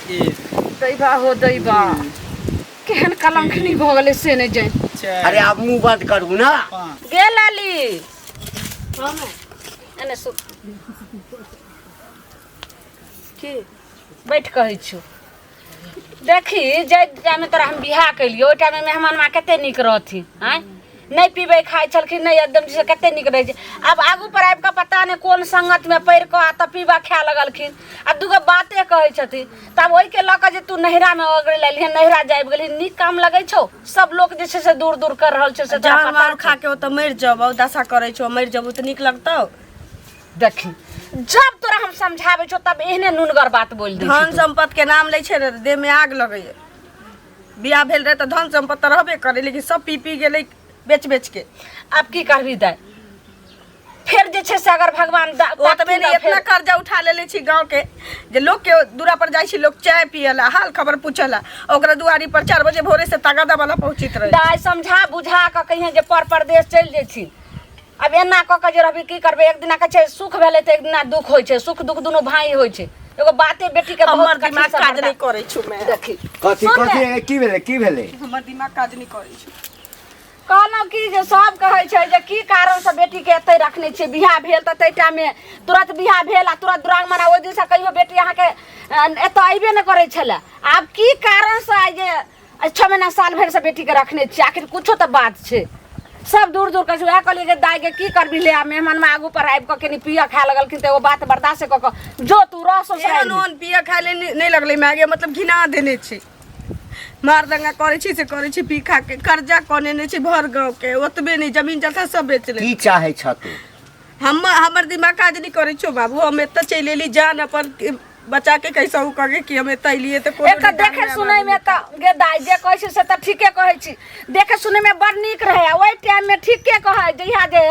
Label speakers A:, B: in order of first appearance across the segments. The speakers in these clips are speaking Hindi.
A: दैबा हो दैबा केहन कलंकनी भ गेलै से नहीं जान।
B: अरे आप मुंह बंद करू ना।
A: गे लाली हां मैं एने सु की बैठ कहै छु देखी जे टाइम तोरा हम बियाह कैलियो ओइ टाइम में मेहमान मा कते निक रहथि हैं नहीं पीबे खाए छलखिन नहीं एकदम जैसे कते निक रहे। अब आगू पर आबि के पता नहीं कौन संगत में पड़ के आ त पीबा खाए लगलखिन आ दुगो बातें कहै छथि तब ओइ के लक जे तू नहिरा में अगरे लेलिहन नहिरा जाइब गेली निक काम लगै छौ। सब लोग जे से दूर दूर कर रहल छै से
C: जान मार खा के ओ त मर जबौ दशा करै छौ मर जबौ त निक लगतौ।
A: देखी जब तोरा हम समझाबै छौ तब एहने नुनगर बात बोल दै
C: धन संपत्ति के नाम लै छै देह में आग लगै। बियाह भेल रहे त धन संपत्ति रहबे करे लेकिन सब पी पी गेलै बेच बेच के।
A: अब की करबी दाय फिर जे छै से अगर भगवान
C: ओतबे नहीं इतना कर्जा उठा लेले छी गांव के जे लोग के दूरा पर जाय छी लोग चाय पियला हाल खबर पूछला ओकरा दुआरी पर 4 बजे भोरे से तगादा वाला पहुंचित रहे।
A: दाय समझा बुझा के कहिए जे परदेश चल जाइ छी। अब एना क के जे रहबी की करबे एक दिना के छै सुख भेले त एक दिना दुख होय छै सुख दुख दुनो भाई होय छै। एगो बाते बेटी के
C: हमर दिमाग काज नहीं करे छु मैं।
A: देखी
B: कथि कथि की भेले
C: हमर दिमाग काज नहीं करे छु।
A: कहना की जे सब कहै छै जे की कारण से बेटी के एतै रखने छै बियाह भेल त तै टाइम में तुरंत बियाह भेल आ तुरंत दुरांग मना ओइ दिन से कहियो बेटी अहाँ के एतै आइबे न करे छले। आब की कारण से आइ जे 6 महीना साल भर से बेटी के रखने छी आखिर कुछो त बात छै। सब दूर दूर कहै छै कहलिए के दाई के की करबी ले मेहमान में आगू पर आबि क केनी पिया खा लगलखिन त एगो बात बर्दाश्त क क जो तू रस से
C: नॉन पिया खा ले नहीं लगले मागे मतलब घिना देने छी मार दंगा करे छी से करे छी पी खा के कर्जा कोने ने छी भर गांव के ओतबे नहीं जमीन जथा सब बेच ले।
B: की चाहे छ तू
C: हमर दिमाग काज नहीं करे छो बाबू हम एत चल एली जान अपन बचा के कैसा उ कगे कि हम एत लिए त
A: एक देखे सुनै में त गे दाई जे कहै छै से त ठीके कहै छी देखे सुनै में बड़ नीक रहे ओइ टाइम में ठीके कहै जहिया जे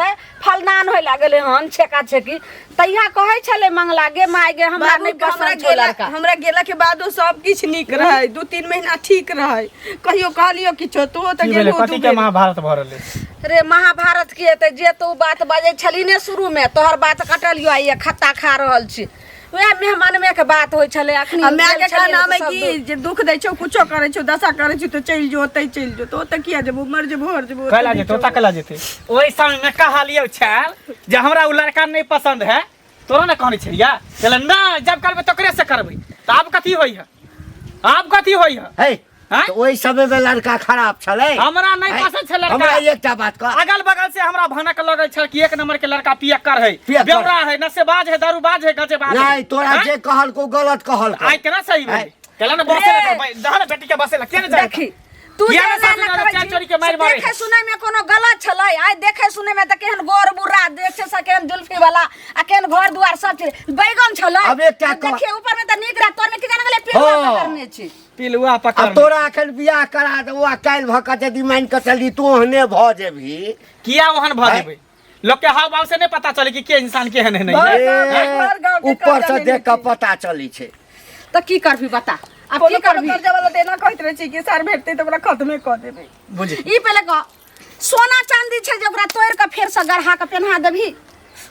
A: फलनान होय लागले हन छेका छेकी तहिया कहै छले मंगला गे माय गे हमरा नहीं पसंद छो लड़का।
C: हमरा गेला के बादो सब किछ नीक रहे 2-3 महीना ठीक रहे कहियो कहलियो किछो तो त गेलु
D: कथि के महाभारत भरले
A: रे महाभारत की हेतै जे तू बात बाजे छली ने शुरू में तोहर बात कटलियो आइए खत्ता खा रहल छी वह मेहमान में के बात होय छले अखनी
C: मैं के खाना में की जे दुख दै छौ कुछो करे छौ दशा करे छौ तो चल जो तै चल जो तो त किया जब मर जब हर जब
D: कहला जे तोता कहला जेते ओइ समय में कहलियो छल जे हमरा उ लड़का नहीं पसंद है तोरा न कहने छलिया चल ना जब करबे तकरे से करबे त अब कथि होई है अब कथि होई है
B: तो ओइ समय में लड़का खराब छले
D: हमरा नहीं पसंद छल लड़का।
B: हमरा एकटा बात कह
D: अगल बगल से हमरा भनक लगै छ कि 1 नंबर के लड़का पियक्कर है बेवड़ा है नशेबाज है दारूबाज है गजेबाज
B: नहीं तोरा जे कहल को गलत कहल
D: आई केना सही भेल केला न बसे दहन बेटी के बसे ला केना जाय
A: देखी तू
D: चोरी के मार मारे
A: देखे सुनै में कोनो गलत छलै आइ देखे सुनै में त केहन गोर बुरा देखे से केहन जुल्फी वाला आ केहन घर दुआर सब चीज बैगन छलै
B: अब एकटा
A: देखिए ऊपर में त नीक रह तोर में की जान गेले पिलुआ करने छी
D: पिलुआ पकड़
B: अब तोरा अखन बियाह करा दे वा काल भक यदि मान के चली तू ओहने भ जेबी
D: किया ओहन भ जेबे लोग के हाव भाव से नहीं पता चले कि के इंसान केहन है नहीं
B: ऊपर से देख के पता चली छे
A: त की करबी बता अब की करबी
C: कर्जा वाला देना कहत रहे छी कि सर भेटते त ओकरा खत्मे क देबे
D: बुझी
A: ई पहले क सोना चांदी छै जे ओकरा तोड़ के फेर से गढ़ा के पहना देबी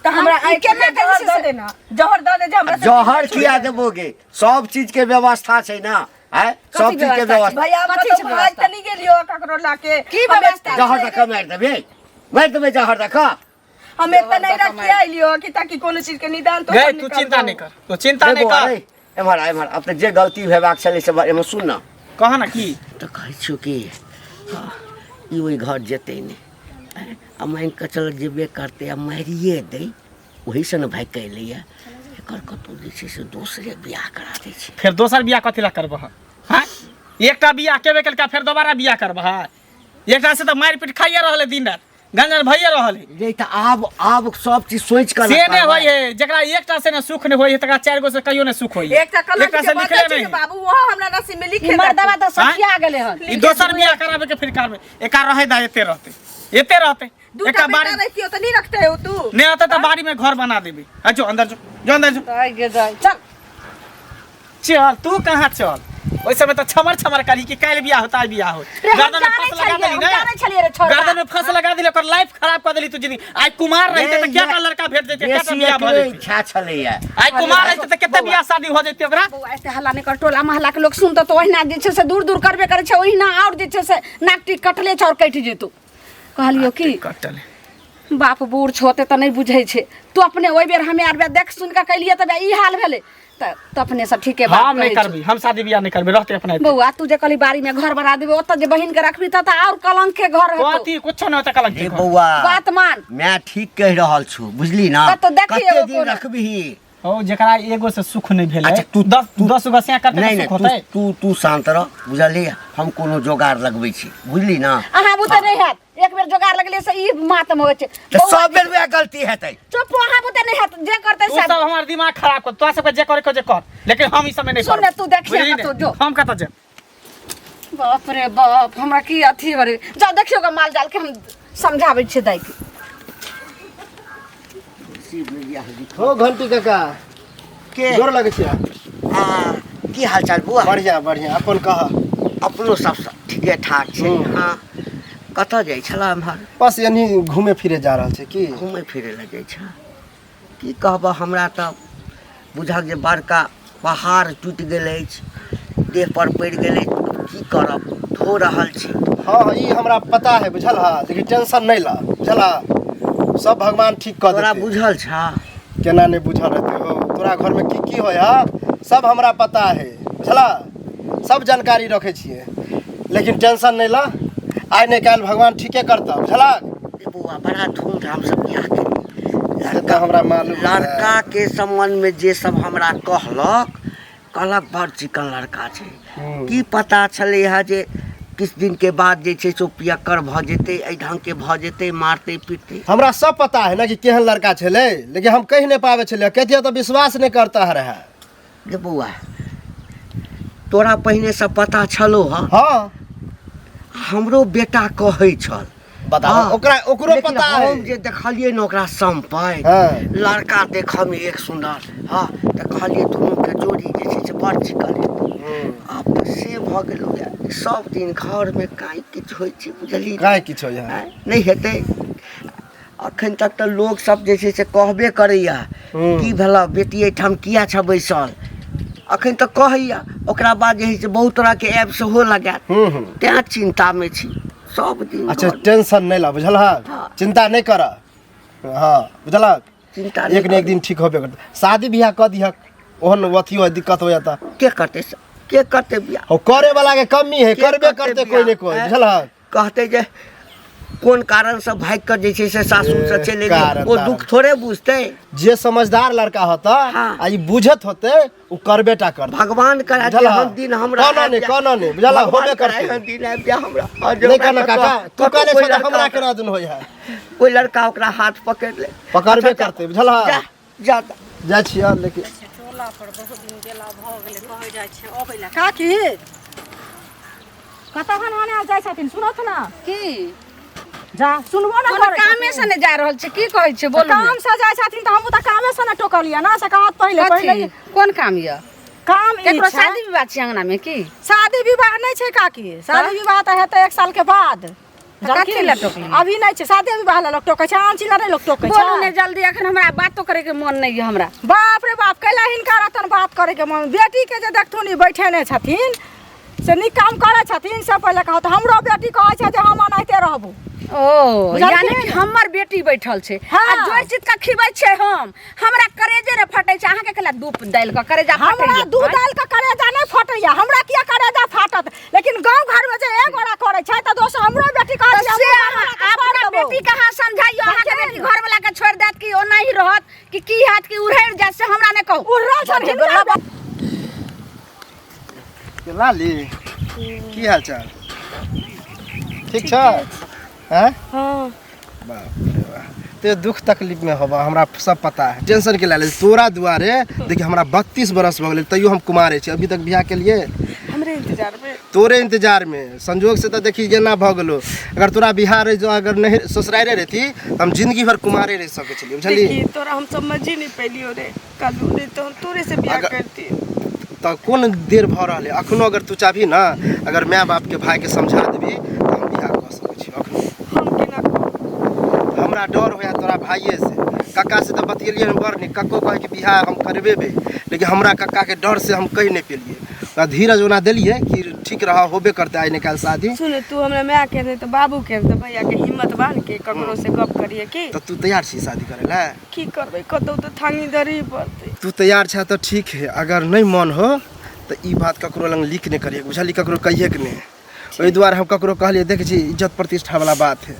C: त हमरा आई केना दे देना जहर द दे जे हमरा
B: जहर किया देबोगे सब चीज के व्यवस्था छै ना है सब चीज के व्यवस्था
C: भैया मतलब भाई त नहीं गेलियो ककरो लाके
A: की व्यवस्था
B: जहर तक मार देबे जहर तक
C: हम एत नहीं रख आइलियो कि ताकि कोनो चीज के निदान तो
D: गए तू चिंता नहीं कर तो चिंता नहीं कर
B: एमहर एमहर अब जे गलती हेबाक छले से एमे सुन ना
D: कहा ना की
B: तो कहै छु कि ई ओइ घर जेतै ने आ मान के चल जेबे करते आ मारिए दे वही से न भाई कह लिया एकर कतो जे छै से दूसरे बियाह करा दै छै
D: फिर दोसर बियाह कथि ला करबह हां एकटा बियाह केबे केलका फिर दोबारा बियाह करबह एकटा से त मार पीट खाइए रहले दिन रात गंजन भइए रहले
B: जे त आब सब चीज सोच कर
D: से ने होय है जेकरा एकटा से न सुख न होय है तकरा 4 गो से कहियो न सुख होय
C: एकटा कलम से निकले नहीं बाबू वो हमरा नसीब में लिखे
A: मर्दवा त सखिया गेले हन
D: ई दोसर बियाह कराबे के फिर करबे एका रहे दा एते रहते
C: एका बाड़ी रहतियो त नहीं रखते हो तू
D: नहीं आता तो बाड़ी में घर बना देबे जो अंदर जो अंदर जो
A: आई गे जाय चल
D: चल तू कहां चल ओइ समय त छमर छमर करी कि काल बियाह होता है बियाह हो
A: रे हम
D: गर्दन में
A: जाने
D: फंस लगा
A: छलिए,
D: देली
A: हम
D: ना
A: जाने छलिए रे छोड़ा।
D: गर्दन में फंस लगा देली ओकर लाइफ खराब कर देली तू जिंदगी आई कुमार रहते त क्या लड़का भेट देते क्या बियाह भ जेते
B: इच्छा छलैया
D: आई कुमार रहते त केते बियाह शादी हो जेते ओकरा
A: बौआ ऐसे हल्ला नहीं कर, टोला महल्ला के लोग सुनते तो ओहिना जे छै से दूर दूर करबे करे छै, ओहिना और जे छै से नाक टिक कटले छै और कटि जेतौ। कहलियो की
D: कटल
A: बाप बूढ़ छोते त नहीं बुझै छै, तू अपने ओइ बेर हमे आर देख सुन के कलिए तब ई हाल भेले त अपने से ठीके बात
D: हम नहीं
A: कहै छै।
D: करबी हम शादी बियाह नहीं करबी रहते अपने
A: बौआ तू जे कली बाड़ी में घर बना देबे ओत जे बहिन के रखबी त और कलंक के घर हेतौ।
D: कथी कुछ नहीं होता कलंक
B: हे बौआ
A: बात मान
B: मैं ठीक कह रहल छु बुझली ना
A: तो देखिए
B: कते
A: वो
B: दिन
A: कोना।
B: रखबही
D: ओ जेकरा एगो से सुख नहीं भेले
B: अच्छा, तू-
D: 10 गो से करते
B: नहीं
D: सुख होता है
B: नहीं तू शांत रह बुझली हम कोनो जोगाड़ लगबै छी बुझली ना
A: अहाँ बुते नहीं हैत, एक बेर जोगाड़ लगले से ई मातम होय छै।
B: तो सब बेर वह गलती हेतै
A: चुप अहाँ बुते नहीं हैत, जे करतै
D: तू सब
A: सब
D: हमार दिमाग खराब कर तोरा सबके जे करे को जे कर लेकिन हम ई समय नहीं
A: सुन
D: करब।
A: तू देखिए
D: बुझली
A: कतौ
D: ने?
A: जो।
D: हम कत जे
A: बाप रे बाप हमरा की अथी बरे जा देखियो ग माल जाल के हम समझाबै छियै दाई के।
E: हो घंटी काका
B: के
E: जोर लगे छियै
B: की हाल चाल बुआ
E: बढ़िया बढ़िया अपन कह
B: अपनो सब ठीके ठाक छै हाँ कतऽ जाइ छला एम्हर
E: बस यानी घूमे फिरे जा रहल छै की
B: घूमै फिरै लए जाइ छ की कहबऽ हमरा तऽ बुझल जे बड़का पहाड़ टूटि गेल अछि देह पर पड़ि गेलै की करब धो रहल छी
E: हाँ ई हमरा पता है बुझल हा लेकिन टेंशन नहीं ला बुझल हा सब भगवान ठीक कर
B: तोरा
E: देते
B: बुझल छ
E: केना नहीं बुझल रहते हो तोरा घर में की होय हा सब हमरा पता है बुझला सब जानकारी रखे छिए लेकिन टेंशन नहीं ला आइ नहीं काल भगवान ठीके करता बुझला
B: ए बौआ बड़ा धूमधाम से बियाह केलियै
E: लड़का हमरा मालूम है।
B: लड़का के संबंध में जे सब हमरा कहलक बड़ चिकन लड़का छै की पता छलै है जे किछु दिन के बाद जे छै सो पियक्कर भऽ जेतै एहि ढंग के भऽ जेतै मारतै पीटतै
E: हमरा सब पता है ना कि केहन लड़का छले लेकिन हम कह नहीं पावे छले कहतिए तो विश्वास नहीं करता है रहा
B: रे बौआ तोरा पहिने से पता छलो ह
E: हाँ
B: हमरो बेटा कहै छल
E: बताओ
B: हाँ,
E: ओकरा ओकरो
B: लेकिन
E: पता है
B: हम जे देखलियै न ओकरा संपै
E: हाँ।
B: लड़का देखऽमे एक सुन्दर हाँ तऽ कहलियै दुनू के जोड़ी जे छै से बड़ चिकन हेतै आब तऽ से भऽ गेलौ यार सब दिन घर में काहे किछु होइ छै बुझली
E: काहे किछो यहाँ
B: आँय, नहीं हेतै अखन तक तऽ लोग सब जे छै से कहबे करैया की भेलौ बेटी एहिठाम किया छ बैसल अखन तऽ कहैया ओकरा बाद जे है से बहुत तरह के ऐप सेहो लगायत तें चिंता में छी सब दिन
E: अच्छा
B: घर-
E: टेंशन नहीं ला बुझल
B: हाँ।
E: हा चिंता नहीं कर हाँ बुझल
B: चिंता
E: एक न एक दिन ठीक होबे करता शादी बियाह कर दिहक ओहन अथी हो दिक्कत हो जाता
B: के करते बियाह
E: और करे वाला के कमी है
B: के
E: करबे
B: करते
E: करते कोई न कोई
B: बियाह?
E: बुझल हा
B: कहते जे कोन कारण से भाग कर जे छै से सासुर से चले
E: कारण,
B: गए वो
E: कारण।
B: दुख थोड़े बुझते
E: जे समझदार लड़का होता
B: हाँ।
E: आ ई बुझत होते उ करबेटा कर
B: भगवान करे
E: बुझल हा?
B: हम दिन हमरा
E: कोनो
B: आबि
E: नहीं
B: जाए।
E: कोनो नहीं बुझल हा?
B: भगवान
E: होबे
B: करे
E: करते
B: हम दिन आबि जाए हमरा और
E: नहीं
B: जोकरा
E: कहना
B: कतौ-
E: काका तू
B: कतौ
E: कहले
B: कोई
E: छ
B: लड़का
E: हमरा के
B: ओकरा-
E: राजन होय है
B: कोई लड़का ओकरा हाथ पकड़ ले
E: पकड़बे
B: अच्छा,
E: करते बुझल हा?
B: जा जा
E: जा छिया लेकिन
C: काकी
A: कतऽ हन जाइ छथिन सुनत ना की जा सुनबो ना
C: कोनो
A: कामे से ने जा रहल छै की कहै छै बोलू
C: काम से जाय छथिन त हम त कामे से न टोकलिया ना से कहत पहिले पहिले
A: कोन काम य
C: काम ई
A: केकरो
C: छै
A: शादी विवाह छै अंगना में की
C: शादी विवाह नहीं छै काकी शादी विवाह त हेतै 1 साल के बाद
A: कथी लए टोकली?
C: अभी नहीं छै शादी विवाह ला लोग टोकै छै आन चीज ला नहीं लोग टोकै छै
A: बोलू ने जल्दी एखन हमरा बातो करे के मन नहीं है हमरा
C: बाप रे बाप कैला हिनका रतन बात करे के मन बेटी के जे देखथुन ई बैठे ने छथिन से नीक काम करे छथिन से पहिले कहत हमरो बेटी कहै छै जे हम एनाहिते रहबू
A: ओ
C: बुझलियै?
A: यानी कि हमर बेटी बैठल छै
C: हाँ।
A: आ जोइ चीज का खिबै छै हम हमरा करेजे रे फटै छै अहाँ के केला दूध डाल के करेजा फटै
C: हमरा दूध डाल के करेजा नहीं फटैया हमरा किया करेजा फाटत लेकिन गांव घर में जे एक गोरा करे छै त दोस्त हमरो बेटी कहै छै
A: से अपना बेटी कहाँ समझाइयो अहाँ के बेटी घर वाला के छोड़ देत कि ओना ही रहत कि की हाथ की उड़ैर जात से हमरा ने कहू
C: उड़ै छथिन
E: लाली की हाल चाल ठीक छ हैं
C: हां
E: बाप रे बाप ते दुख तकलीफ में होबा हमरा सब पता है टेंशन के ले तोरा दुआरे देखिए हमरा 32 बरस हो गेल तैयो हम कुमारे छी अभी तक बियाह के लिए
C: हमरे इंतजार में
E: तोरे इंतजार में संजोग से तो देखी जेना भ गेलो अगर तोरा बिहार रह जो अगर नहीं ससुरारे रहती हम जिंदगी भर कुमारे रह सके छलिए बुझली
C: देखी तोरा हम समझ ही नहीं पैलियो रे कलू नहीं तो हम तोरे से बियाह
E: अगर-
C: करती
E: तो कौन देर भ रहा है अखनो अगर तू चाहबी ना अगर माय बाप के भाई के समझा देबी तो हम बियाह कर सकै छी अखनो
C: हम केना कहब?
E: हमरा डर होया तोरा भाइये से कक्का से तो बतियलिए हम बड़ नहीं कक्को कहे कि बियाह हम करबेबे लेकिन हमरा कक्का के डर से हम कह नहीं पेलिए धीरज ओना दिलिए कि ठीक रहा होबे करते आइ निकाल शादी
C: सुन तू हमरा माय के दे तो बाबू के तो भैया के हिम्मत बांध के ककरो से गप करिए की
E: तो तू तैयार छी शादी करे ला
C: की करबै कतौ तो थांगी दरी पड़ते
E: तू तैयार छ तो ठीक है अगर नहीं मन हो तो ई बात ककरो लंग लीक नहीं करिए बुझली ककरो कहिए के नहीं ओहि दुआरे हम ककरो कहलिए देख छी इज्जत प्रतिष्ठा वाला बात है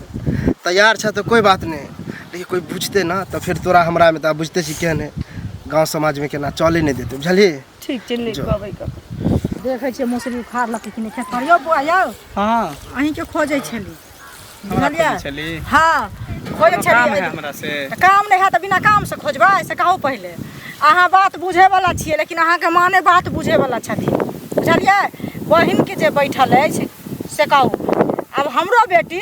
E: तैयार छ तो कोई बात नहीं लेकिन कोई बुझते ना तो फिर तोरा हमरा में तो बुझते छी केहन है गांव समाज में केना चले नहीं देते बुझली
C: ठीक छै नहीं कहबै ककरो
F: देखै छियै मौसरी उखाड़ लकै कि नहि खेत पर यौ बौआ यौ
D: हाँ
F: अहीं के खोजै छली
D: हमरा
F: बुझलियै
D: खोजै छली?
F: हाँ खोजै
D: काम है
F: छली
D: हमरा से
F: तऽ काम नहि है तऽ बिना काम से खोजबै से कहू पहिले अहाँ बात बुझे वाला छियै लेकिन अहाँके माने बात बुझे वाला छथिन बुझलियै बहिन के जे बैठल अछि से कहू अब हमरो बेटी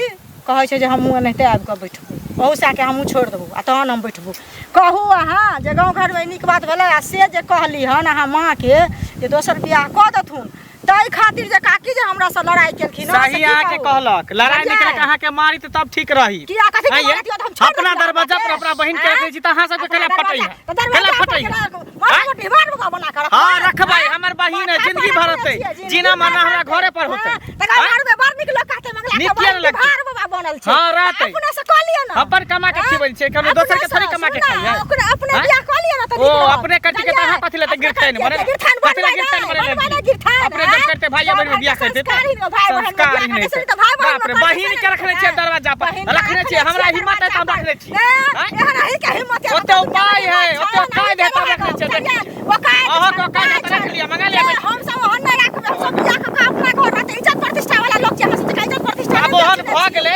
F: कहै छै जे हमहूँ एनाहिते आबि कऽ बैठबू ओहू से के हमहूँ छोड़ि देबू आ तहन हम बैठबू कहू अहाँ जे गाँव घरमे नीक बात भेलै आ से जे कहली हन अहाँ माँके जे दोसर बियाह कऽ देथुन ताहि खातिर जे काकी जे हमरा से लड़ाई केलखिन हन, से
D: सही
F: की
D: आके
F: कहू?
D: कहलक लड़ाई
F: बुझलियै?
D: निकल अहाँ के मारी तो तब ठीक रही
F: किया कथी के
D: आइए,
F: मारत यौ, तऽ हम छोड़ि
D: अपना
F: देबै
D: दरवाजा पर
F: अहाँके?
D: अपना बहिन के
F: हैं?
D: रखै छी तऽ अहाँ सबके केला फटै है
F: तऽ दरवाजा
D: केला
F: पर
D: फटै है
F: मोटी मोटी बना कर
D: हाँ रखबै हमर बहिन है जिंदगी भर होते जीना माना हमरा घरे पर होते
F: तकर घर में बड़ निक लोग कहते मंगला
D: नीक
F: के
D: किया
F: बड़
D: लगतै?
F: भार बाबा बनल छै
D: हाँ, रहतै।
F: अपने से कह लियो ना
D: अपन कमा के खिबै छै कोनो दोसर के थोड़ी कमा के खाइए
F: अपने
D: हैं?
F: बियाह कह लियो ना तऽ
D: ओ
F: नीक रहत।
D: अपने करती के तो अहाँ कथी लेते गिरथैन मरे
F: गिरथैन
D: कथी ले गिरथैन मरे
F: बनबै गिरथैन
D: अपने जब करते भाई बहन में बियाह करते
F: संस्कारी ने भाई बहन में
D: संस्कारी
F: बियाह
D: नहीं
F: करते तऽ भाई बहन
D: बाप रे बहिन के रखने छियै दरवाजा पर रखने छियै हमरा हिम्मत है त हम रखने छियै हैं?
F: एहन ही के हिम्मत है
D: ओते उपाय है ओते उपाय देता रखने छियै देखिए अहाँ को का रख लिया मंगा लिया
F: हम सब ओहन नहीं रखबै हम सब बियाह के अपना घर रहते इज्जत प्रतिष्ठा वाला लोग छै हम सब इज्जत प्रतिष्ठा
D: अब ओहन भ गेलै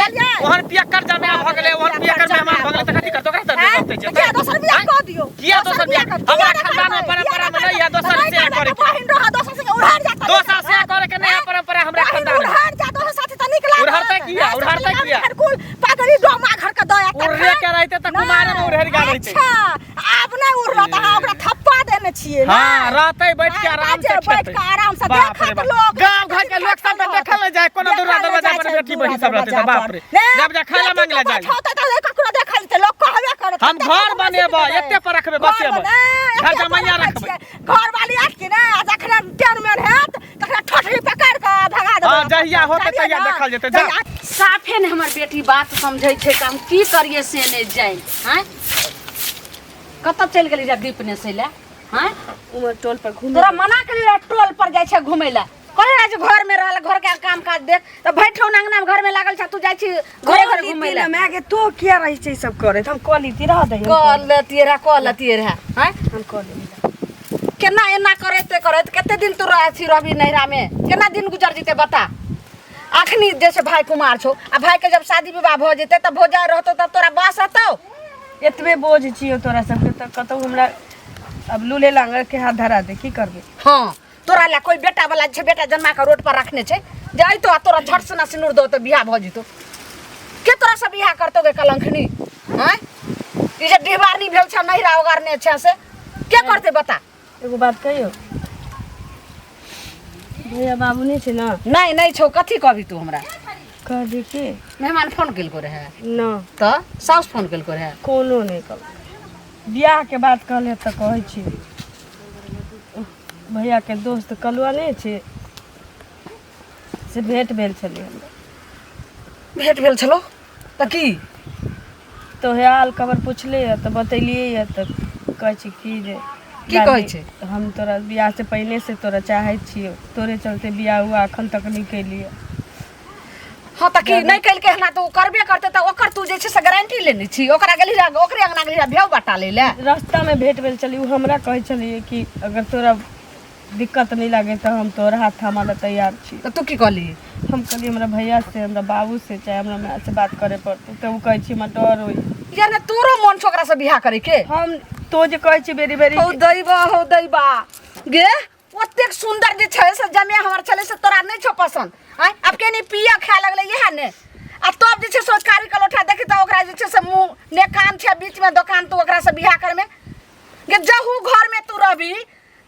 D: ओहन पियक्कर जमे भ गेलै ओहन पियक्कर जमे भ गेलै त कथि करतो कहत देते छै
F: किया दोसर बियाह कह दियो
D: किया दोसर बियाह हमरा खानदान में परंपरा में नहीं है दोसर से करे के
F: बहिन रह दोसर से उड़ार जाता
D: दोसर से करे के नहीं है परंपरा हमरा खानदान में
F: उड़ार जा दोसर साथे त निक लाग
D: उड़ारतै किया? उड़ारतै किया?
F: कुल पागली डोमा घर के दया
D: उड़रे के रहते त कुमारे में उड़हर गा रहते
F: अच्छा अब नहीं उड़ला त अहाँ ओकरा थप्पा देने छियै ना
D: हां रहते बैठ के आराम से
F: बैठ के आराम से
D: बाप रे
F: देखत
D: बाप।
F: लोग
D: गांव घर के लोग सब देखल ले जाए कोनो दूर दरवाजा पर बेटी बहिन सब रहते त बाप रे जब जा खाला मांगला जाए
F: होता त ककरो देखल त लोग कहबे करत
D: हम घर बनेबो एते पर रखबे बसेबो घर जमैया रखबे
F: घर वाली आठ के ना जखन टेन में हैत तखन ठठरी पकड़ के भगा देबो
D: हां जहिया होते तहिया देखल जेते जा
A: साफे ने हमर बेटी बात समझै छै त हम की करिए से नहि जाय हैं कतऽ चलि गेली जा दीपने से ले हैं
C: उमर टोल पर घूम
A: तोरा मना करी रे टोल पर जाइ छै घुमै ला कहले रे जे घर में रहल घर के काम काज देख त बैठौ अंगना में घर में लागल छ तू जाइ छी घरे घर घुमै ला
C: मैं के तो किया रही छै सब करे हम कॉली तिरा दे
A: कल तेरा हैं
C: हम कॉली
A: केना एना करते करत कते दिन तू रह छी रवि नैरा में केना दिन गुजर जेते बता अखनी जैसे भाई कुमार छौ आ भाई के जब शादी विवाह भ जेते तब भोजा रहतो तब तोरा बास हतौ
C: एतबे बोझ छियो तोरा सबके त कतौ हमरा अब लूले लांगर के हाथ धरा दे की करबे
A: हाँ तोरा ला कोई बेटा वाला छे बेटा जन्मा के रोड पर रखने छे जाई तो तोरा झट से ना सिनुर दो तो बियाह भ जितो के तोरा से बियाह करतो गे कलंखनी हैं ई जे डिहबारनी भेल छ नहिरा ओगारने छ से के करते बता
C: एगो बात कहियो भैया बाबू नहीं छे ना
A: नहीं छौ कथी कहबी तू हमरा
C: कह दे के
A: मेहमान फोन केलको रहे
C: ना
A: त साउस फोन केलको रहे
C: कोनो नहीं कर बियाह के बात कहले त कहै छी भैया के दोस्त कलुआ नहीं छे से भेंट भेल छले हमरा
A: भेट भेल छलो त की
C: तो हाल खबर पूछले त बतैलिए त कहै छी की जे
A: की कहै छै
C: हम तोरा बियाह से पहले से तोरा चाहै छियो तोरे चलते बियाह हुआ अखन तक नहीं कैलिए
A: हाँ त की नहीं कैल के हना तो करबे करते त ओकर तू जे छै से गारंटी लेने छी ओकरा गेली रे ओकरे अंगना गेली रे भेव बाटा ले ले
C: रास्ता में भेंट भेल चली उ हमरा कहै छलिए कि अगर तोरा दिक्कत नहीं लागे तो हम तोरा हाथ थामा ला तैयार छी
A: त तू की कहली
C: हम कहली हमरा भैया से हमरा बाबू से चाहे हमरा माँ से बात करे पड़ते तो उ कहै छी हमरा डर होई
A: यार तोरो मन छोकरा से बियाह करे के
C: हम तो जे कहै छी बेरी बेरी
A: हो दैबा गे ओतेक सुंदर जे छै से जमे हमर छले से तोरा नहीं छो पसंद हैं अब के नहीं पिया खाए लगले इहे ने आ तब जे छै सोचकारी कलोठा देखि त ओकरा जे छै से मुंह ने कान छै बीच में दुकान तू ओकरा से बियाह करे में गे जहू घर में तू रहबी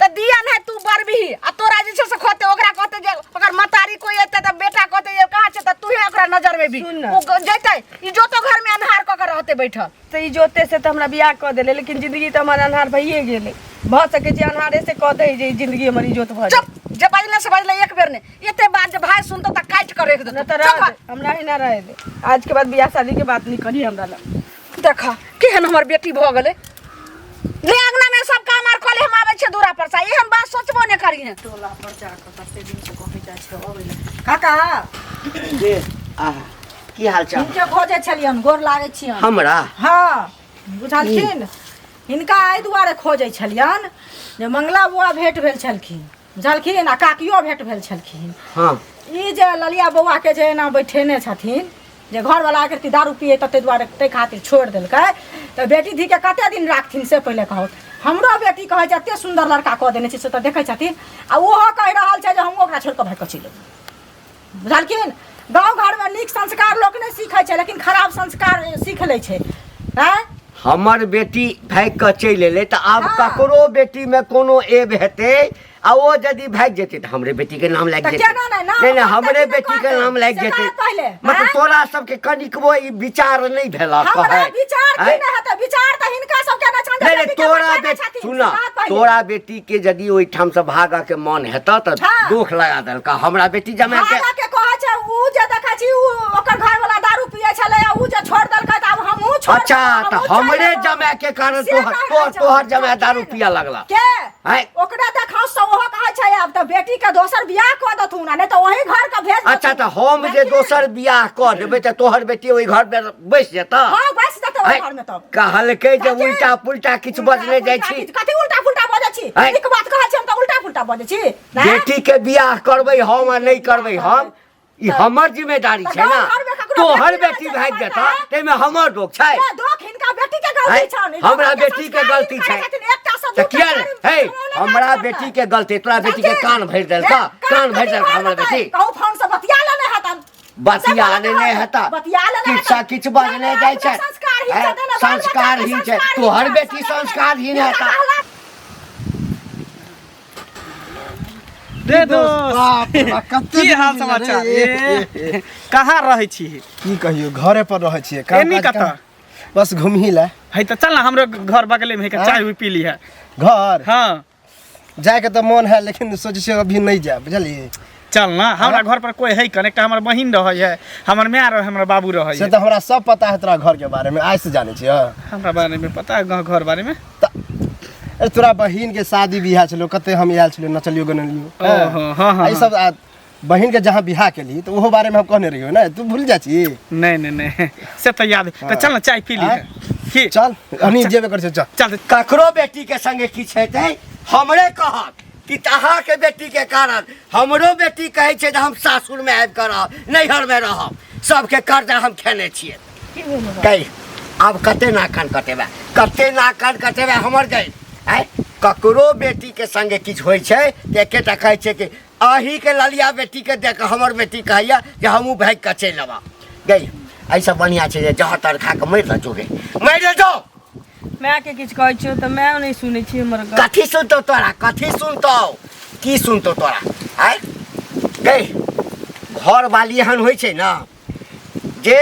A: त दिया ना तू बरबी आ तोरा जे छै से खोते ओकरा कहते जे ओकर मतारी कोई एते त बेटा कहते जे कहां छै त तू ही ओकरा नजर में भी
C: सुन ना।
A: ओ जैते इज्जतो घर में अन्हार क के रहते बैठल
C: तो इजोते से तो हमरा बियाह कर देले लेकिन जिंदगी तो हमारा अन्हार भइए गेले भ सके छै अन्हारे से कह दे जे जिंदगी हमारी इज्जत भ
A: चुप जे बजले से बजले एक बेर ने एते बात जे भाई सुनतो त काट कर रख
C: न
A: देतो
C: तो रह दे, हमरा ही ना रहे दे आज के बाद बियाह शादी के बात नहीं करी हमरा ला
A: देखा केहन हमर बेटी भ गेलै ले अंगना में सब काम आर कले हम आबै छै दूरा पर से एहन बात सोचबो ने करी है
F: टोला पर जाकर कते दिन से कहै जाइ छै अबै काका
B: दे आहा की हाल चाल
F: हिनके खोजे छलियन गोर लागै छियन
B: हमरा
F: हाँ बुझलखिन हिनका एहि दुआरे खोजै छलियन जे मंगला बौआ भेंट भेल छलखिन बुझलखिन आ काकियो भेंट भेल छलखिन
B: हाँ
F: ई जे ललिया बौआ के जे एना बैठेने छथिन जे घरवाला के दारू पिए तते दुआरे तै खातिर छोड़ देलकै तऽ बेटी धी के कते दिन राखथिन से पहिले कहू हमरो बेटी कहै छै एते सुन्दर लड़का कऽ देने छै से तऽ देखै छथिन आ ओहो कहि रहल छै जे हम ओकरा छोड़ कऽ भागि कऽ चलि जेबै बुझलखिन गाँव घरमे नीक संस्कार लोक नहि सीखै छै लेकिन खराब संस्कार सीख लै छै हैं
B: हमर बेटी भागि कऽ चलि एलै तऽ आब
F: हाँ।
B: ककरो बेटीमे कोनो एब हेतै आ ओ यदि भागि जेतै तऽ हमरे बेटी के नाम लागि
F: तऽ
B: जेतै
F: केना नहि, नाम
B: नहीं नहीं
F: कहतै
B: हमरे
F: कि
B: बेटी के
F: कहतै?
B: नाम लागि
F: से
B: जेतै
F: कहत पहिले,
B: मतलब
F: हाँ?
B: तोरा सबके कनिकबो ई विचार नहीं भेला
F: हमरा
B: कहै
F: विचार की नहीं हेतै विचार तऽ हिनका सबके ना छन
B: नहीं नहीं तोरा बेटी सुना तोरा बेटी के यदि ओहिठाम से भागऽ के मन हेतऽ तऽ
F: हाँ।
B: दुख लगा देलका हमरा बेटी जमा के
F: के कहै छै उ जे देखै छी उ ओकर घर वाला दारू पिए छलै उ जे छोड़ देलकै तऽ आब हमहू छोड़
B: अच्छा
F: देबै,
B: तो
F: हमहूँ छोड़
B: हमरे
F: देबै।
B: जमा के कारण
F: से
B: तोहर
F: कहै छै,
B: तोहर जमा
F: बुझलखिन?
B: दारू पिया लगला
F: के
B: हैं?
F: ओकरा देखाउ से ओहो कहै छै आब तऽ बेटी के दोसर बियाह कऽ दथुन आ नहि तऽ वही घर के भेज दथुन।
B: अच्छा तो हम जे
F: देखिए,
B: दोसर बियाह कऽ देबै तऽ तोहर बेटी ओहि घर में बैस जेतऽ
F: हाँ बैस देतै ओहि
B: हैं?
F: घर में तब
B: कहलकै जे
F: देखिए,
B: उल्टा पुल्टा किछु बजने जाइ छी
F: कथी उल्टा पुल्टा बजै छी
B: हैं?
F: एक बात कहै छी हम तऽ उल्टा पुल्टा बजै छी हैं?
B: बेटी के बियाह करबै हम आ नहीं करबै हम ई हमर जिम्मेदारी छै ना तोहर बेटी भागि जेतऽ ताहिमे हमर दोष छै
F: ए, दोख हिनका बेटी के गलती
B: हैं?
F: छनि
B: हमरा बेटी के गलती छै तऽ किया रे हे हमरा बेटी के गलती तोरा बेटी के कान भरि देलका कान भरि देलका हमर बेटी
F: कहू फोन से बतिया लेने हतन
B: बतिया नहि हेता
F: बतिया लेने
B: किछा किछु बजने जाइ छै हैं? संस्कारहीन छै तोहर बेटी संस्कारहीन हेता
D: दे दोस्त की हाल समाचार ए कहाँ रहै छी
E: की कहियो घरे पर रहै छियै
D: एनी कतऽ
E: बस घूमही ला
D: है त चल ना हमरो घर बगले में है के चाय भी पी ली है
E: घर
D: हाँ
E: जाए के तो मन है लेकिन सोचे छियै अभी नहीं जाए बुझलिए
D: चल ना हमरा घर पर कोई है कने का हमर बहिन रहै है हमर माय रहै हमर बाबू रहै
E: से
D: है
E: तो हमरा सब पता है तोरा घर के बारे में आज से जाने छियै
D: हमरा बारे में पता है गाँव घर बारे में
E: अरे तोरा बहिन के शादी बियाह छलो कते हम आयल छलो नचलियो गनलियो
D: ओहो, हाँ, हाँ,
E: ई सब बहिन के जहाँ बियाह केली तो ओहो बारे में हम कहने रहियो ना तू भूल जा छी
D: नहीं नहीं नहीं से तो याद है तो चल ना चाय पी ली है की
E: चल अनी जेबे कर चल
D: चल
B: ककरो बेटी के संगे किछु हेतै हमरे कहत कि अहाँ के बेटी के कारण हमरो बेटी कहै छै जे हम सासुर में आबि कऽ रहब नैहर में रहब सबके कर्जा हम खेने छियै कही आब कते नाकन कटेबे हमर गई आय ककरो बेटी के संगे किछु होइ छै तऽ एकेटा कहै छै कि अही के ललिया बेटी के देख हमर बेटी कहैया जे हमहूँ भागि कऽ चलि अयबा गई एहिसँ बढ़िआँ छै जे जहर तर खा कऽ मरि लऽ जोगे मरि लऽ जो
C: मैं के किछ कहै छियो त मैं नहीं सुनै छी हमर गप
B: कथी सुनतो तोरा कथी सुनतो की सुनतो तोरा आय गई घर वाली एहन होइ छै ना जे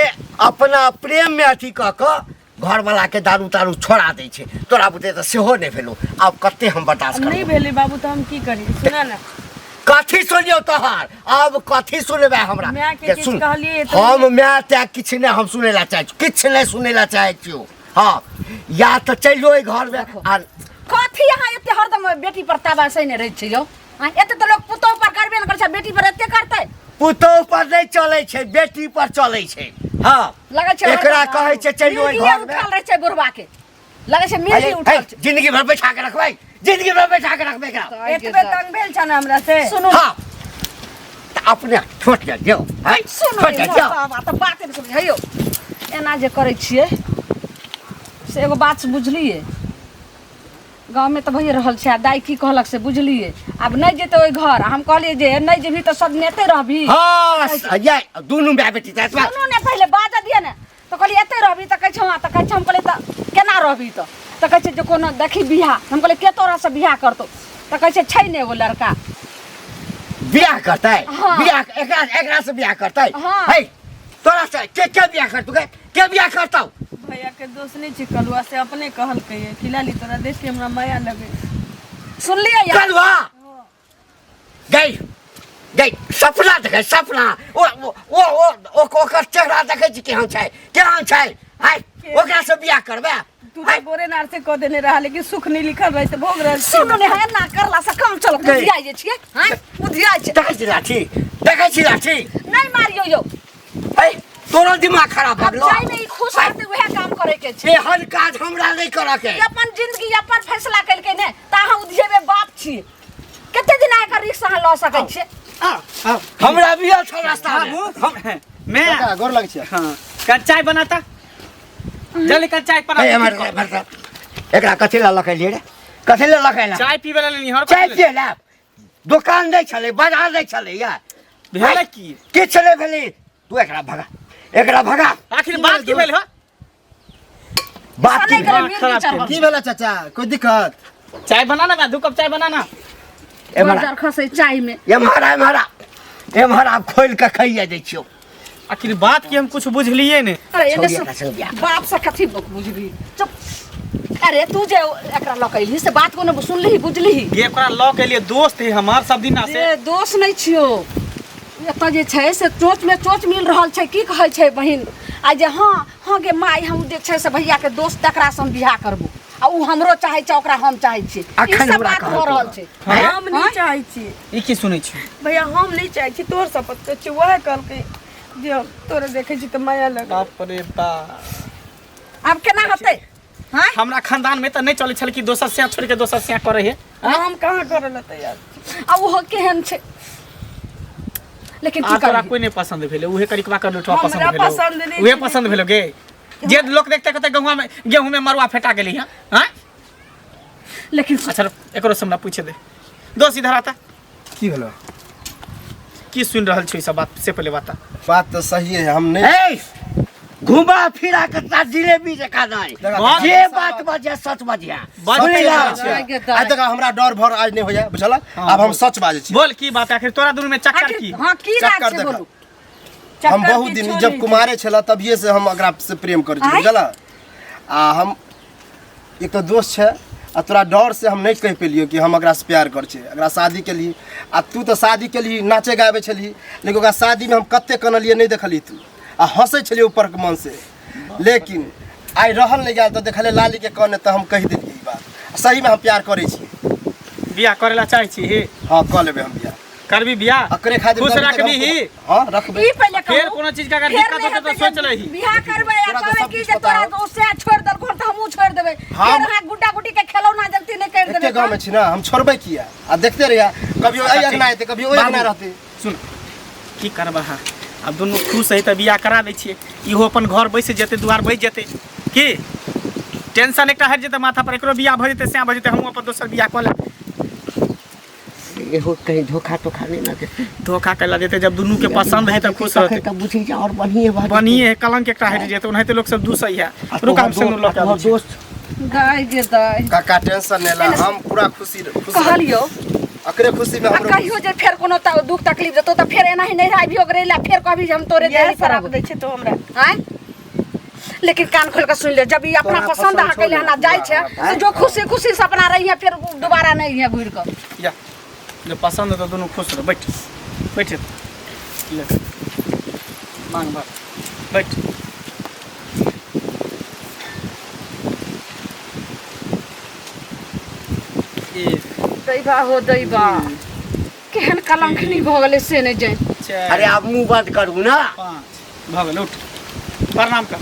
B: अपना प्रेम में अथी कऽ कऽ घर वाला के दारू तारू छोड़ा दै छै तोरा बुते तऽ सेहो नहि भेलो आब कते हम बर्दाश्त
C: नहीं
B: करब
C: भेले बाबू तो हम की करी सुना ना
B: कथी सुनियो तोहार अब कथी सुनबे हमरा
C: माय के
B: के
C: किछु
B: सुन
C: कहलियै तऽ
B: हम माय त्या किछु नहि हम सुनै ला चाहै छी किछु नहि सुनै ला चाहै छियो हाँ या तऽ चलि जो घर में आ
A: कथी अहाँ एते हरदम बेटी पर ताबा सही रहै छै यौ हाँ, एते तो लोग पुतोह पर करबे न करै छै बेटी पर एते करतै
B: पुतोह पर नहीं चलै छै बेटी पर चलै छै हाँ
A: लगै छै
B: एकरा कहै छै चलि जो
A: मिर्गी
B: घर में
A: उठल रहै छै बुढ़वा के लगै छै मिर्गी उठल छै
B: जिंदगी भर बैठा के रखबै जिंदगी भर बैठा के रखबै एकरा
C: एतबे तंग भेल छ ना हमरा से
A: सुनू
B: हाँ तऽ अपने छोट जा दियो हैं
A: सुनू
B: छोट जा दियो
A: बात बाते न सुनै यौ एना जे करै छियै से एगो बात बुझलियै गाँव में तो भइए रहल छै आ दाई की कहलक से बुझलियै आब नहीं जेतै ओहि घर हम कहलियै जे नहीं जेबही तो सब नेते रहबी
B: हाँ ये दुनू माय बेटी तऽ एतबा
A: सुनू ने पहिले बाजा दिए ने तो कहलियै एते रहबी तऽ कहै छै हाँ तऽ कहै छै हम कहलियै तऽ केना रहबी तऽ कहै छै जे कोनो देखी बियाह हम कहलियै के तोरा से बियाह करतौ तो कैसे छै ने एगो लड़का
B: बियाह करतै
A: हाँ।
B: बियाह एकरा से बियाह करतै
A: हाँ।
B: है तोरा से के बियाह करतू के बियाह करतौ
C: भैया के दोस्त नहीं छी कलुआ से अपने कहल के खिलाली तोरा देख के हमरा माया लगे
A: सुनलिए या
B: कलवा गई गई सपना देखे सपना ओ ओकर चेहरा देखे छी केहन छै है ओकरा से बियाह करबे
C: तू तो गोरे नार से कह देने रहा लेकिन सुख नहीं लिखल रहे तो भोग रहे
A: सुन ने है ना करला से काम चल बुझिया जे छिए हैं बुझिया छै
B: देखै छी लाठी
A: नहीं मारियो यो
B: है तोरा दिमाग खराब भऽ गेलौ
A: जाय में ई खुश रहते वह काम करे के छै
B: एहन काज हमरा नहीं करऽ के
A: ई अपन जिंदगी अपन फैसला केलकै ने ता अहाँ उधियेबे बाप छी कते दिन आके रिक्शा अहाँ लऽ सकै छी
B: हमरा बियाह छ रास्ता में
D: मैं
E: काका गोर लग छै
D: हाँ कल चाय बनाता जल्दी कल चाय
B: है
D: बना
B: हमर एकरा कथि ला लकैलिए रे कथि ला लकैला
D: चाय पीबे ला लेनी हर
B: चाय पिए ला दुकान नहीं छले बाजार नहीं छले या
D: भेले की
B: के छले भेले तू एकरा भगा
D: आखिर बात की भेल हो
B: बात की
A: साले के
D: खराब
A: चढ़
E: की भेला चाचा कोई दिक्कत
D: चाय बनाना बा 2 कप चाय बनाना
A: बाजार खसे चाय में
B: ये महारा खोल के खाइए दै छियो
D: आखिर बात की हम कुछ बुझलिए ने
A: अरे एने
B: छोड़िए कैसे बियाह
A: बाप से कथी बुझबी चुप अरे तू जे एकरा लकैली से बात को न सुनली बुझली
D: ये ओकरा लॉ के लिए दोस्त है हमार सब दिना से
A: ए दोष नहीं छियो एतऽ जे छै से चोच में चोच मिल रहल छै की कहै छै बहिन आ जे हाँ गे माय हम देख छै से भैया के दोस्त तकरा से हम बियाह करबो आ उ हमरो चाहे छै ओकरा हम चाहे छी ई
B: अखन
A: सब
B: हमरा
A: बात
B: कहत
A: हो रहल छै
C: हम नहीं चाहे छी
D: ई की सुनै छी
C: भैया हम नहीं चाहे छी तोर शपथ कर छी वह कहल के जे तोरे देखे छी तो माया लगे
D: बाप रे बाप
A: अब केना होतै हां
D: हमरा खानदान में तो नहीं चले छल कि दोसर से छोड़ के दोसर से करे है
C: हम कहाँ करे ला तैयार छी
A: आ उ केहन छै लेकिन की
D: तोरा
A: करबी
D: कोई नहीं पसंद भेले उहे करिकवा कर लो
C: हमरा
D: पसंद
C: पसंद
D: भेले
C: नहीं
D: उहे
C: छै।
D: पसंद भेलो गे जे लोग देखते कहते गेहूं में मरुआ फेटा गेली हां
A: लेकिन
D: अच्छा एकरो से हमरा पूछे दे दोस्त इधर आता
E: की भेलो
D: की सुन रहल छी सब बात से पहले बता
E: बात तो सही है हम नहीं
B: ए घुमा फिरा के ता जिलेबी जका नहीं
D: हाँ।
B: जे बात बजे सच बजिया
D: बात
B: सुनी
D: सही
B: ला
D: बात
E: आज तक हमरा डर भर आज नहीं होया बुझला अब हम सच बाजे छी
D: बोल की बात आखिर तोरा दुनू में चक्कर की
A: हां की राज
E: चक्कर
A: छै
E: देखा।
A: बोलू
E: हम बहुत दिन जब कुमारे छला तभिए से हम एकरा से प्रेम कर छी
A: आँय?
E: बुझला आ हम एक तो दोस्त छै आ तोरा डर से हम नहीं कह पेलियो कि हम एकरा से प्यार कर छी एकरा शादी के लिए आ तू तो शादी के लिए नाचे गावे छली लेकिन ओकरा शादी में हम कते कनलिए नहीं देखली तू आ हंसे छली ऊपर के मन से लेकिन आई रहल नहीं गया तो देखले लाली के कने तो हम कह देलिए ई बात सही में हम प्यार करे छी
D: बियाह करेला चाहे छी
E: हां क लेबे हम बियाह
D: करबी बियाह
E: अकरे खातिर
D: खुश
E: तभी तक
D: रखबी
E: हम-
D: ही
E: हां रखबे
A: ई पहले कहू
D: फिर कोनो चीज का अगर दिक्कत होते तो सोच लही
A: बियाह करबै या
E: तोरा तो
A: कहबै
E: सब
A: कि
E: कुछ
A: जे
E: पता
A: तोरा
E: है।
A: दोस्त से छोड़ दल घर त हमहू छोड़ देबै
E: हाँ।
A: फिर अहाँ गुड्डा गुड्डी के खिलौना जल्दी नहीं कर
E: एते
A: देबै
E: गाँव में छी ना हम छोड़बे किया आ देखते रहिया कभी आई अगना हेते कभी ओई अगना रहते
D: सुन की करबा हा अब दोनों खुश है त बियाह करा दै छियै इहो अपन घर बैस जेते दुआर बैस जेते की टेंशन एकटा हट जेते माथा पर एकरो बियाह भ जेते से भ जेते हम अपन दोसर बियाह क ले
B: एहो कहीं धोखा तोखा नहीं ना देते
D: धोखा कैला देते जब दुनू के पसंद है त खुश रहते
B: तब बुझी जा और बढ़िए बात
D: बनिए कलंक एकटा हट जेते ओनाहिते लोग सब दूसई है रुक हम संग लोग
B: तोहर दोस्त
A: गाय गे दाय
E: काका टेंशन नहीं ला हम पूरा खुशी
A: कहलियो
E: अकरे खुशी में
A: आ
E: हम
A: कहियो जे फेर कोनो दुख तकलीफ देतो त फेर एना ही नहीं आबियो करेला फेर कहबी जे हम तोरे
C: यही
A: देही
C: शराब
A: पर
C: दै छै तो हमरा
A: हैं लेकिन कान खोल के सुन ले जब ये अपना
E: तोरा
A: पसंद
E: पसंद
A: आ कैले हना जाय छै
E: हैं?
A: तो जो खुशी खुशी से अपना रही है फिर दोबारा नहीं है घुर के
D: या जो पसंद है तो दोनों खुश रहो बैठ बैठ ले मांग बात बैठ ये
A: दैबा हो दैबा केहन कलंकनी भ गेलै से नहीं जाय
D: चार
B: अरे आप मुंह बंद करू ना
D: 5 भगल उठ प्रणाम कर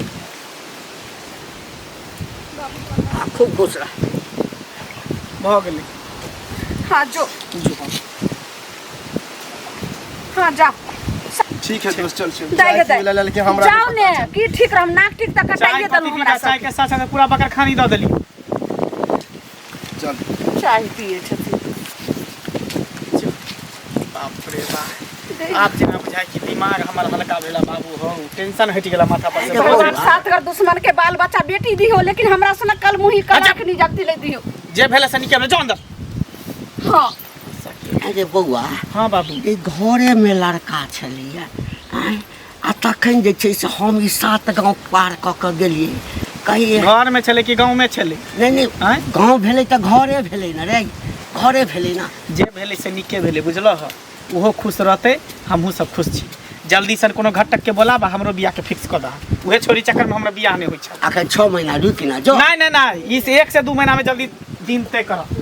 B: खूब खुश रह
D: भ गेलै
A: हां जो
D: जो हम
A: हां जा
E: ठीक है दोस्त चल चल
A: दाय गे
E: चाय पी ले लेकिन
A: दाय
E: हमरा
A: जाओ ने की ठीक रह नाक ठीक तक
D: चाय
A: कटाइए दल हमरा
D: चाय
A: सब
D: के साथ साथ पूरा बकर खानी द देली
E: चल
A: चाय पिए छथि
D: बाप रे बाप आप जना बुझाय कि दिमाग हमर हल्का भेला बाबू हो टेंशन हट गेला माथा पर से
A: भगवान साथ कर दुश्मन के बाल बच्चा बेटी दी हो लेकिन हमरा से न कल मुही कलंकनी जगती ले दियो
D: जे भेले से निकल जो अंदर
A: हाँ
B: अरे बौआ
D: हाँ बाबू
B: ई घरे में लड़का छलिए आँय, आ तखन जे छै से हम ई 7 गाँव पार कऽ कऽ गेलिए कहिए
D: घर में छले कि गाँव में छले
B: नहीं
D: आँय?
B: गाँव भेलै तऽ घरे भेलै न रे घरे भेलै न
D: जे भेले से निके भेले बुझलो ह ओहो खुश रहते हमहूँ सब खुश छी जल्दी सन कोनो घटक के बोलाबा हमरो बियाह के फिक्स कर दहा उहे छोरी चक्कर में हमरा बियाह नहीं होइ छै
B: अखन 6 महीना रुकि न जो
D: नहीं नहीं नहीं इस 1 से 2 महीना में जल्दी दिन तय कर